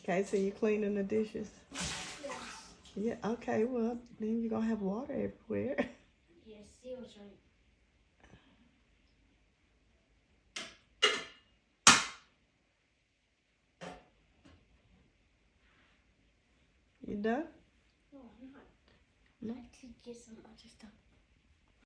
Okay, so you cleaning the dishes? Yes. Yeah, okay, well, then you're gonna have water everywhere. Yes, seriously. You done? No, I'm not. No? I could get some other stuff.